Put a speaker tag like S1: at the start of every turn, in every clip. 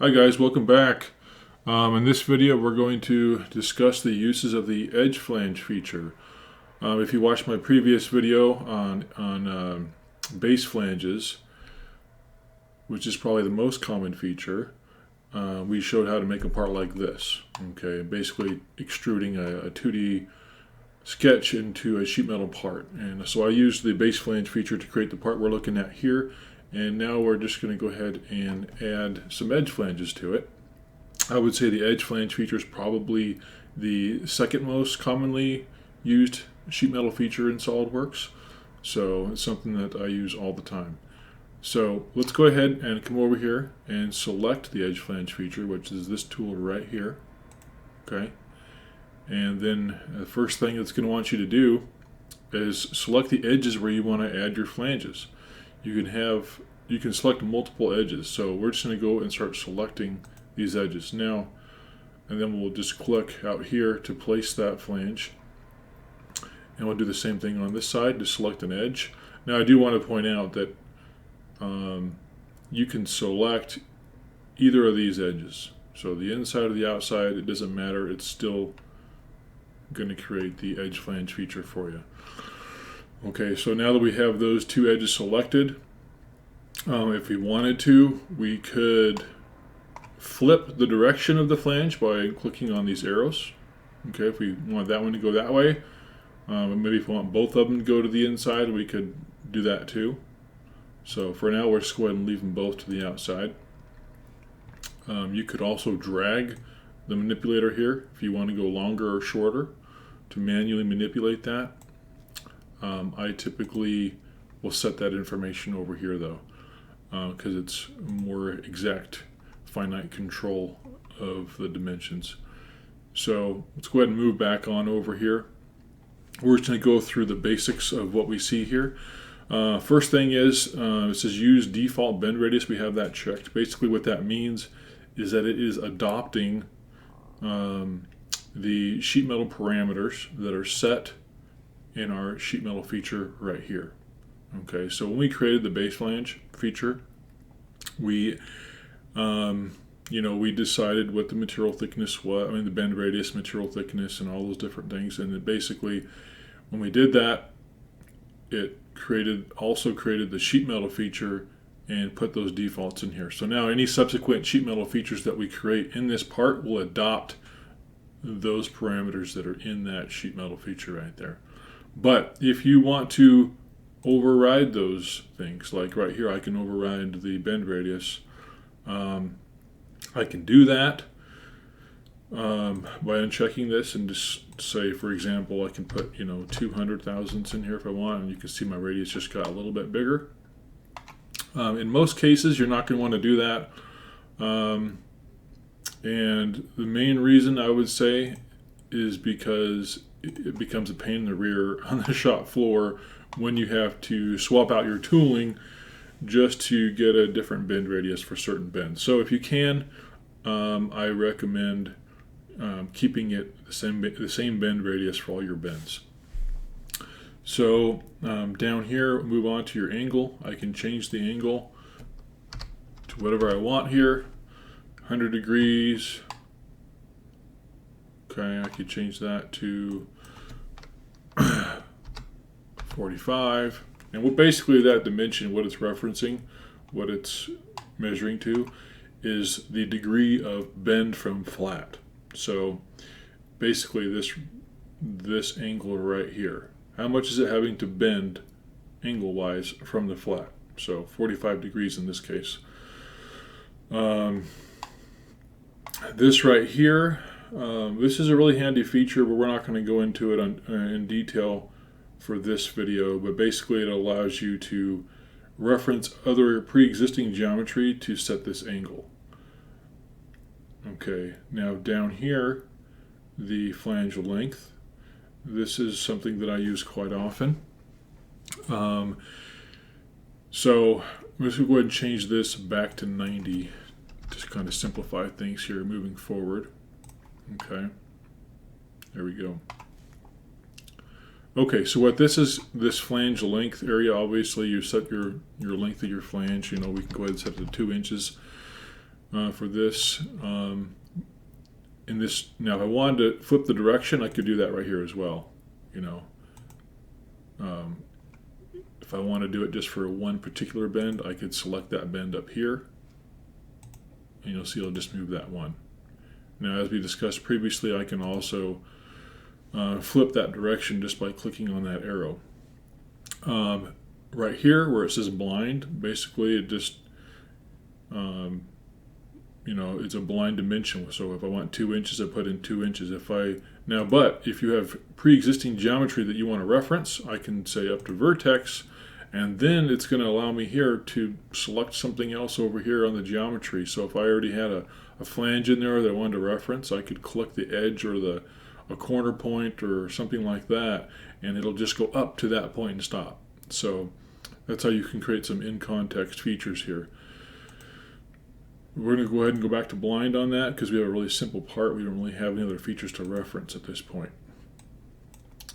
S1: Hi guys, welcome back. In this video we're going to discuss the uses of the Edge Flange feature. If you watched my previous video on base flanges, which is probably the most common feature, we showed how to make a part like this. Okay, basically extruding a 2D sketch into a sheet metal part. And so I used the base flange feature to create the part we're looking at here. And now we're just going to go ahead and add some edge flanges to it. I would say the edge flange feature is probably the second most commonly used sheet metal feature in SolidWorks. So it's something that I use all the time. So let's go ahead and come over here and select the edge flange feature, which is this tool right here. Okay. And then the first thing it's going to want you to do is select the edges where you want to add your flanges. You can select multiple edges. So we're just going to go and start selecting these edges now, and then we'll just click out here to place that flange, and we'll do the same thing on this side to select an edge. Now I do want to point out that you can select either of these edges, so the inside or the outside, it doesn't matter, it's still going to create the edge flange feature for you. Okay, so now that we have those two edges selected, if we wanted to, we could flip the direction of the flange by clicking on these arrows. Okay, if we want that one to go that way, maybe if we want both of them to go to the inside, we could do that too. So for now, we're just going to go ahead and leave them both to the outside. You could also drag the manipulator here if you want to go longer or shorter to manually manipulate that. I typically will set that information over here though, because it's more exact finite control of the dimensions. So let's go ahead and move back on over here. We're just going to go through the basics of what we see here. First thing is, it says use default bend radius. We have that checked. Basically what that means is that it is adopting the sheet metal parameters that are set in our sheet metal feature right here. Okay, so when we created the base flange feature, we we decided what the material thickness was, the bend radius, material thickness, and all those different things. And then basically, when we did that, it also created the sheet metal feature and put those defaults in here. So now any subsequent sheet metal features that we create in this part will adopt those parameters that are in that sheet metal feature right there. But if you want to override those things, like right here, I can override the bend radius. I can do that by unchecking this and just say, for example, I can put 200 thousandths in here if I want, and you can see my radius just got a little bit bigger. In most cases, you're not going to want to do that, and the main reason I would say is because it becomes a pain in the rear on the shop floor when you have to swap out your tooling just to get a different bend radius for certain bends. So if you can, I recommend keeping it the same bend radius for all your bends. So down here, move on to your angle. I can change the angle to whatever I want here, 100 degrees. Okay, I could change that to 45. And what basically that dimension, what it's referencing, what it's measuring to, is the degree of bend from flat. So basically this angle right here, how much is it having to bend angle-wise from the flat? So 45 degrees in this case. This right here, this is a really handy feature, but we're not going to go into it in detail for this video, but basically it allows you to reference other pre-existing geometry to set this angle. Okay, now down here, the flange length. This is something that I use quite often. So let's go ahead and change this back to 90 to kind of simplify things here moving forward. Okay, there we go. Okay, so what this is, this flange length area, obviously you set your length of your flange. We can go ahead and set it to 2 inches. for this. In this, now if I wanted to flip the direction, I could do that right here as well. You know, if I want to do it just for one particular bend, I could select that bend up here, and you'll see it'll just move that one. Now, as we discussed previously, I can also flip that direction just by clicking on that arrow. Right here where it says blind, basically it just you know, it's a blind dimension. So if I want 2 inches, I put in 2 inches. But if you have pre-existing geometry that you want to reference, I can say up to vertex, and then it's going to allow me here to select something else over here on the geometry. So if I already had a flange in there that I wanted to reference, I could click the edge or a corner point or something like that, and it'll just go up to that point and stop. So that's how you can create some in-context features here. We're going to go ahead and go back to blind on that because we have a really simple part. We don't really have any other features to reference at this point.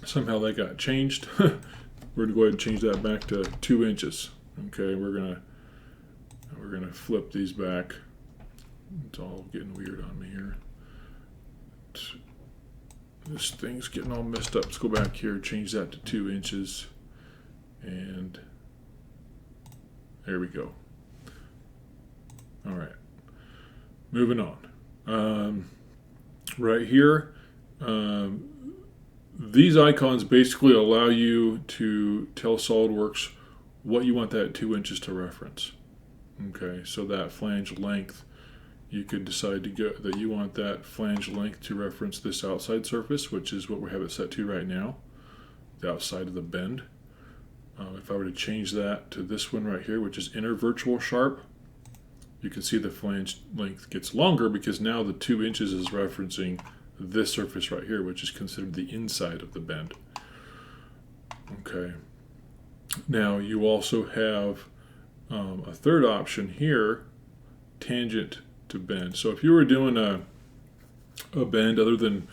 S1: Somehow that got changed. We're going to go ahead and change that back to 2 inches. Okay, we're gonna flip these back. It's all getting weird on me here. This thing's getting all messed up. Let's go back here, change that to 2 inches, and there we go. All right. Moving on. Right here, these icons basically allow you to tell SolidWorks what you want that 2 inches to reference. Okay, so that flange length, you could decide that you want that flange length to reference this outside surface, which is what we have it set to right now, the outside of the bend. If I were to change that to this one right here, which is inner virtual sharp, you can see the flange length gets longer because now the 2 inches is referencing this surface right here, which is considered the inside of the bend. Okay. Now you also have a third option here, tangent to bend. So if you were doing a bend other than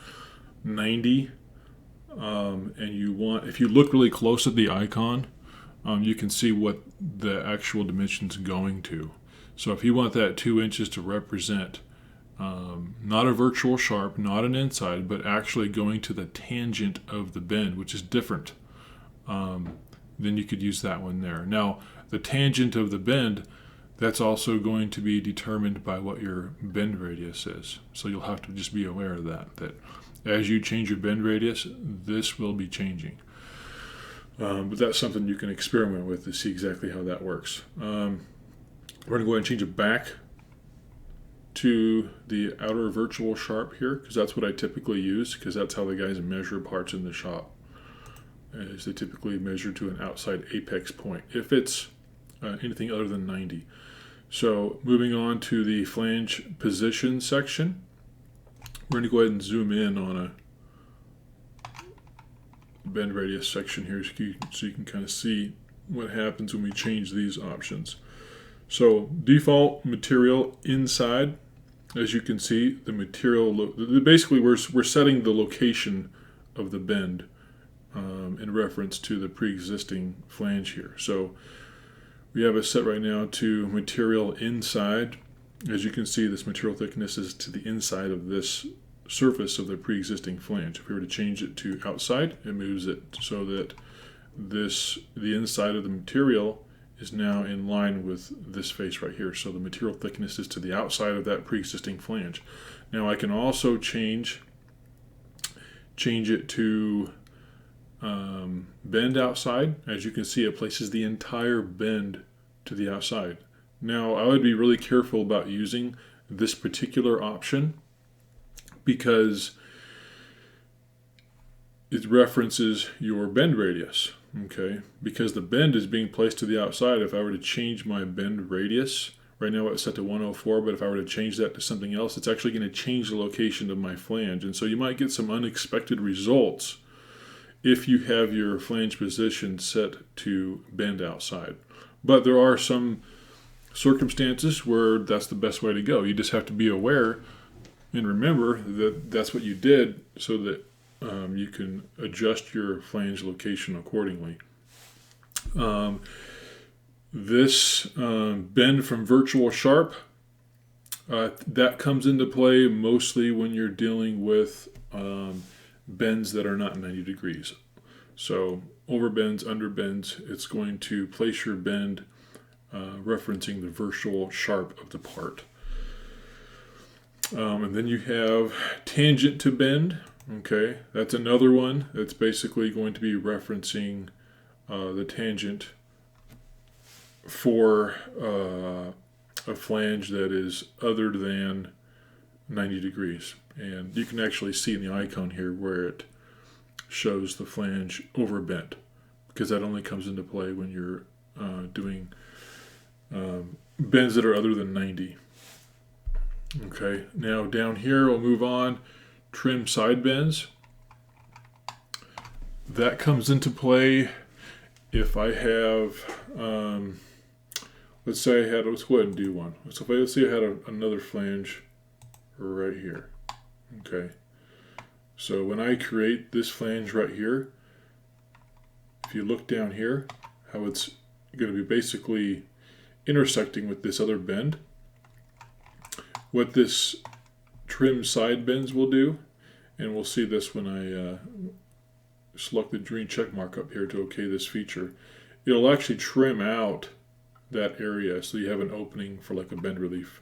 S1: 90, and if you look really close at the icon, you can see what the actual dimension's going to. So if you want that 2 inches to represent not a virtual sharp, not an inside, but actually going to the tangent of the bend, which is different, then you could use that one there. Now, the tangent of the bend, that's also going to be determined by what your bend radius is. So you'll have to just be aware of that as you change your bend radius, this will be changing. But that's something you can experiment with to see exactly how that works. We're going to go ahead and change it back to the outer virtual sharp here, because that's what I typically use, because that's how the guys measure parts in the shop. Is they typically measure to an outside apex point, if it's anything other than 90. So moving on to the flange position section, we're going to go ahead and zoom in on a bend radius section here so you can kind of see what happens when we change these options. So default material inside, as you can see, the material, basically we're setting the location of the bend in reference to the pre-existing flange here. So we have it set right now to material inside. As you can see, this material thickness is to the inside of this surface of the pre-existing flange. If we were to change it to outside, it moves it so that the inside of the material is now in line with this face right here. So the material thickness is to the outside of that pre-existing flange. Now I can also change it to bend outside. As you can see, it places the entire bend to the outside. Now I would be really careful about using this particular option because it references your bend radius. Okay, because the bend is being placed to the outside. If I were to change my bend radius, right now it's set to 104, but if I were to change that to something else, it's actually going to change the location of my flange. And so you might get some unexpected results if you have your flange position set to bend outside. But there are some circumstances where that's the best way to go. You just have to be aware and remember that that's what you did so that you can adjust your flange location accordingly. This bend from virtual sharp, That comes into play mostly when you're dealing with bends that are not 90 degrees. So over bends, under bends, it's going to place your bend referencing the virtual sharp of the part. And then you have tangent to bend. Okay, that's another one that's basically going to be referencing the tangent for a flange that is other than 90 degrees. And you can actually see in the icon here where it shows the flange overbent, because that only comes into play when you're doing bends that are other than 90. Okay, now down here we'll move on. Trim side bends. That comes into play if I have, let's say I had, let's go ahead and do one. So let's say I had another flange right here. Okay, so when I create this flange right here, if you look down here, how it's going to be basically intersecting with this other bend. What this trim side bends will do, and we'll see this when I select the green check mark up here to OK this feature, it'll actually trim out that area so you have an opening for like a bend relief.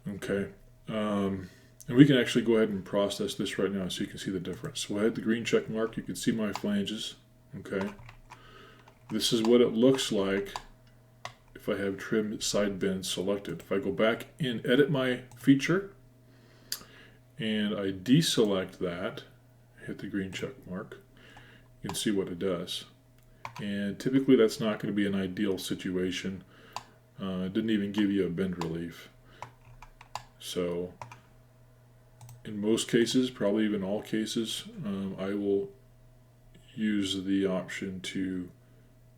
S1: Okay, and we can actually go ahead and process this right now so you can see the difference. So I hit the green check mark, you can see my flanges. Okay, this is what it looks like if I have trim side bends selected. If I go back and edit my feature and I deselect that, hit the green check mark, you can see what it does. And typically that's not going to be an ideal situation. It didn't even give you a bend relief. So in most cases, probably even all cases, I will use the option to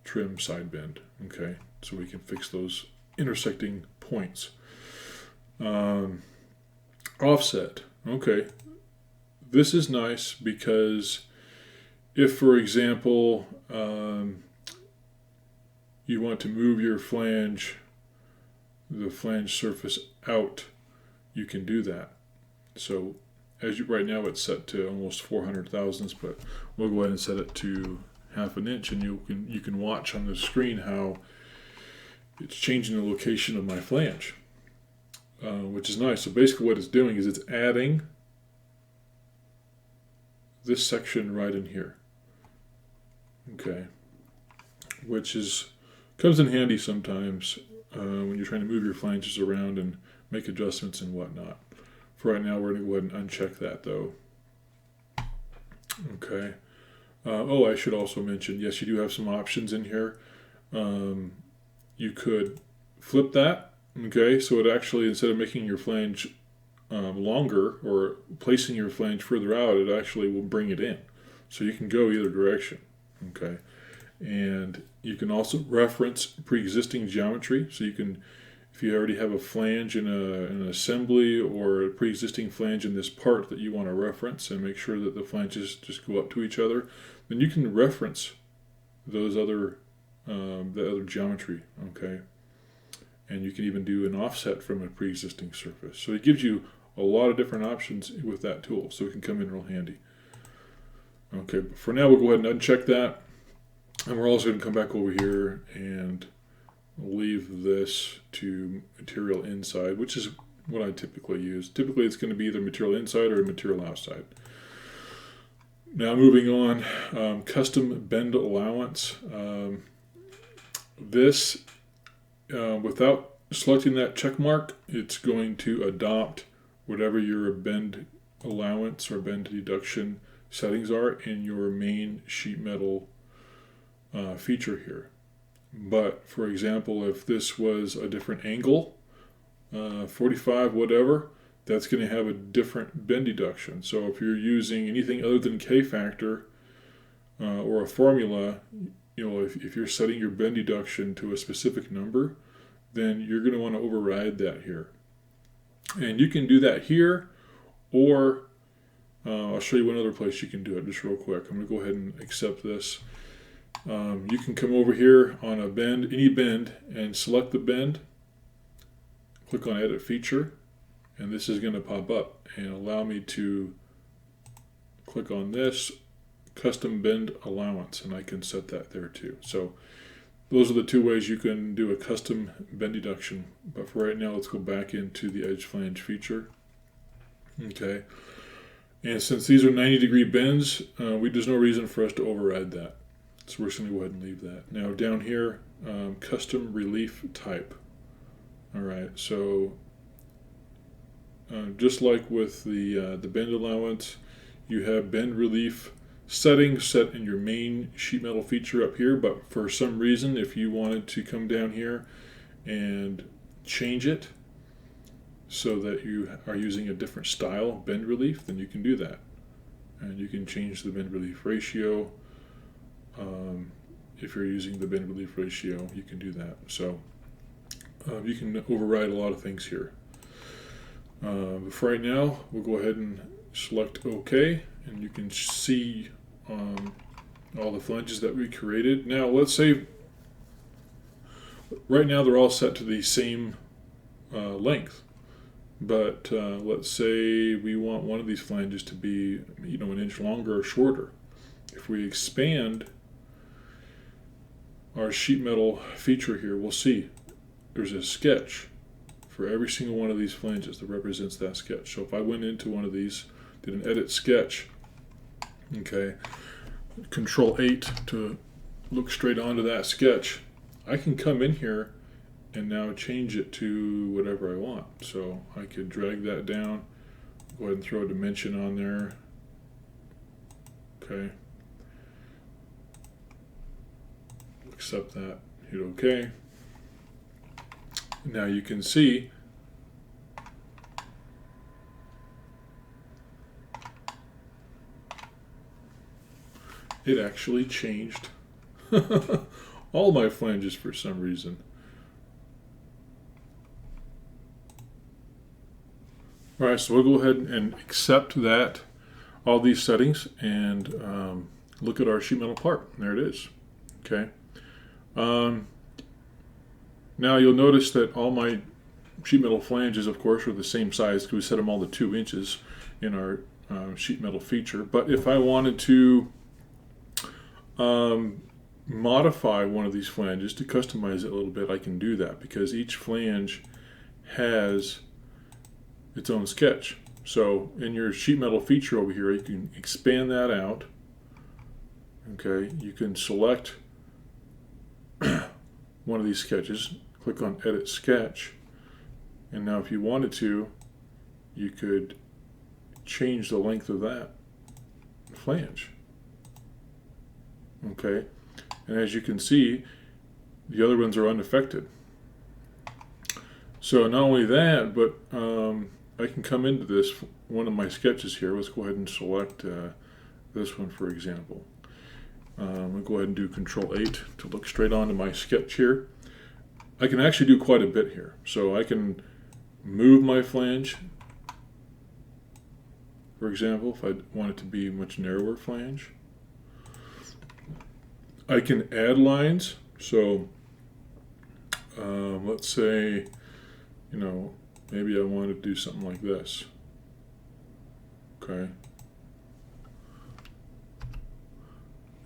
S1: trim side bend. Okay, so we can fix those intersecting points. Offset. Okay, this is nice because if, for example, you want to move your flange, the flange surface out, you can do that. So as you right now it's set to almost 400 thousandths, but we'll go ahead and set it to 1/2 inch, and you can watch on the screen how it's changing the location of my flange, which is nice. So basically what it's doing is it's adding this section right in here. Okay, which comes in handy sometimes when you're trying to move your flanges around and make adjustments and whatnot. For right now, we're going to go ahead and uncheck that though. Okay. Oh, I should also mention, yes, you do have some options in here. You could flip that. Okay, so it actually, instead of making your flange longer or placing your flange further out, it actually will bring it in. So you can go either direction. Okay, and you can also reference pre-existing geometry. So you can, if you already have a flange in an assembly or a pre-existing flange in this part that you want to reference and make sure that the flanges just go up to each other, then you can reference those other the other geometry. Okay, and you can even do an offset from a pre-existing surface. So it gives you a lot of different options with that tool, so it can come in real handy. Okay, but for now we'll go ahead and uncheck that, and we're also going to come back over here and leave this to material inside, which is what I typically use. Typically it's going to be either material inside or material outside. Now moving on, custom bend allowance. This, without selecting that check mark, it's going to adopt whatever your bend allowance or bend deduction settings are in your main sheet metal feature here. But for example, if this was a different angle, 45 whatever, that's going to have a different bend deduction. So if you're using anything other than K factor or a formula, you know, if you're setting your bend deduction to a specific number, then you're going to want to override that here. And you can do that here, or I'll show you one other place you can do it just real quick. I'm going to go ahead and accept this. You can come over here on a bend, any bend, and select the bend. Click on Edit Feature, and this is going to pop up and allow me to click on this custom bend allowance, and I can set that there too. So those are the two ways you can do a custom bend deduction. But for right now, let's go back into the edge flange feature. Okay, and since these are 90-degree bends, there's no reason for us to override that. So we're just going to go ahead and leave that. Now down here, custom relief type. All right, so just like with the bend allowance, you have bend relief settings set in your main sheet metal feature up here, but for some reason, if you wanted to come down here and change it so that you are using a different style bend relief, then you can do that. And you can change the bend relief ratio. If you're using the bend relief ratio, you can do that. So you can override a lot of things here. But for right now, we'll go ahead and select OK, and you can see all the flanges that we created. Now let's say right now they're all set to the same length, but let's say we want one of these flanges to be an inch longer or shorter. If we expand our sheet metal feature here, we'll see there's a sketch for every single one of these flanges that represents that sketch. So if I went into one of these, did an edit sketch, okay, Control 8 to look straight onto that sketch, I can come in here and now change it to whatever I want. So I could drag that down, go ahead and throw a dimension on there, okay, accept that, hit OK. Now you can see it actually changed all my flanges for some reason. Alright, so we'll go ahead and accept that, all these settings, and look at our sheet metal part. There it is. Okay. Now you'll notice that all my sheet metal flanges, of course, are the same size because we set them all to 2 inches in our sheet metal feature. But if I wanted to modify one of these flanges to customize it a little bit, I can do that because each flange has its own sketch. So in your sheet metal feature over here, you can expand that out. Okay, you can select one of these sketches, click on Edit Sketch, and now if you wanted to, you could change the length of that flange. Okay, and as you can see, the other ones are unaffected. So not only that, but I can come into this, one of my sketches here. Let's go ahead and select this one, for example. I'll go ahead and do Control 8 to look straight onto my sketch here. I can actually do quite a bit here. So I can move my flange, for example, if I want it to be a much narrower flange. I can add lines. So let's say, maybe I want to do something like this. Okay.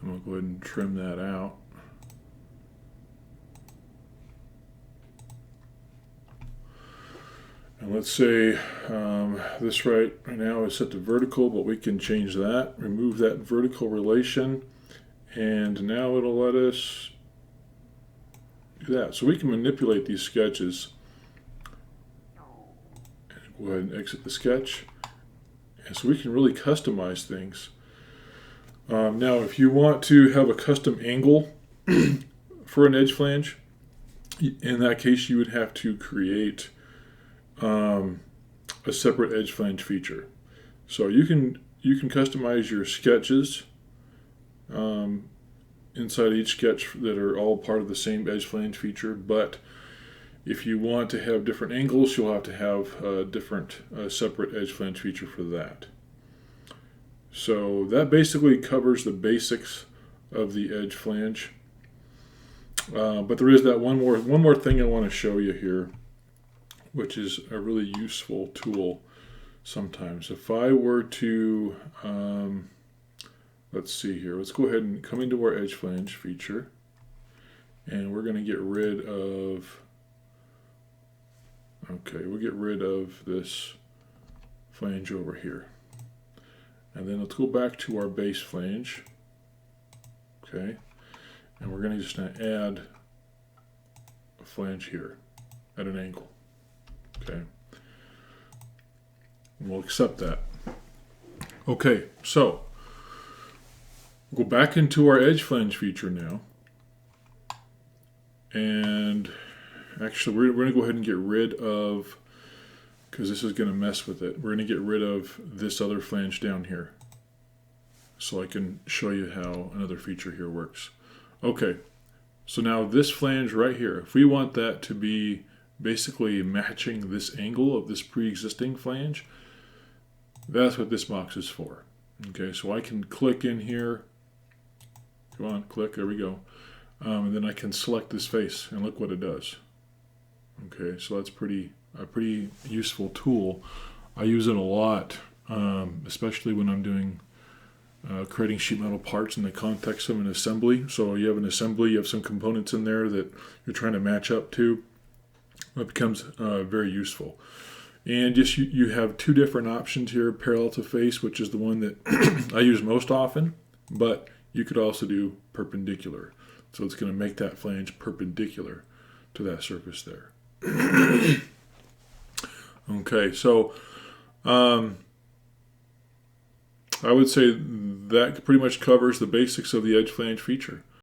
S1: And I'll go ahead and trim that out. And let's say this right now is set to vertical, but we can change that, remove that vertical relation, and now it'll let us do that. So we can manipulate these sketches. And go ahead and exit the sketch. And so we can really customize things. Now, if you want to have a custom angle for an edge flange, in that case, you would have to create a separate edge flange feature. So you can customize your sketches inside each sketch that are all part of the same edge flange feature. But if you want to have different angles, you'll have to have a different separate edge flange feature for that. So that basically covers the basics of the edge flange. But there is that one more thing I want to show you here, which is a really useful tool sometimes. If I were to, let's see here, let's go ahead and come into our Edge Flange feature, and we're going to get rid of, okay, we'll get rid of this flange over here. And then let's go back to our base flange, okay, and we're going to just add a flange here at an angle, okay, and we'll accept that. Okay, so we'll go back into our Edge Flange feature now, and actually we're going to go ahead and get rid of, because this is going to mess with it, we're going to get rid of this other flange down here so I can show you how another feature here works. Okay, so now this flange right here, if we want that to be basically matching this angle of this pre-existing flange, that's what this box is for. Okay, so I can click in here, come on, click, there we go, and then I can select this face and look what it does. Okay, so that's a pretty useful tool. I use it a lot, especially when I'm doing creating sheet metal parts in the context of an assembly. So you have an assembly, you have some components in there that you're trying to match up to. It becomes very useful. And just you have two different options here: parallel to face, which is the one that I use most often, but you could also do perpendicular. So it's going to make that flange perpendicular to that surface there. Okay, so I would say that pretty much covers the basics of the Edge Flange feature.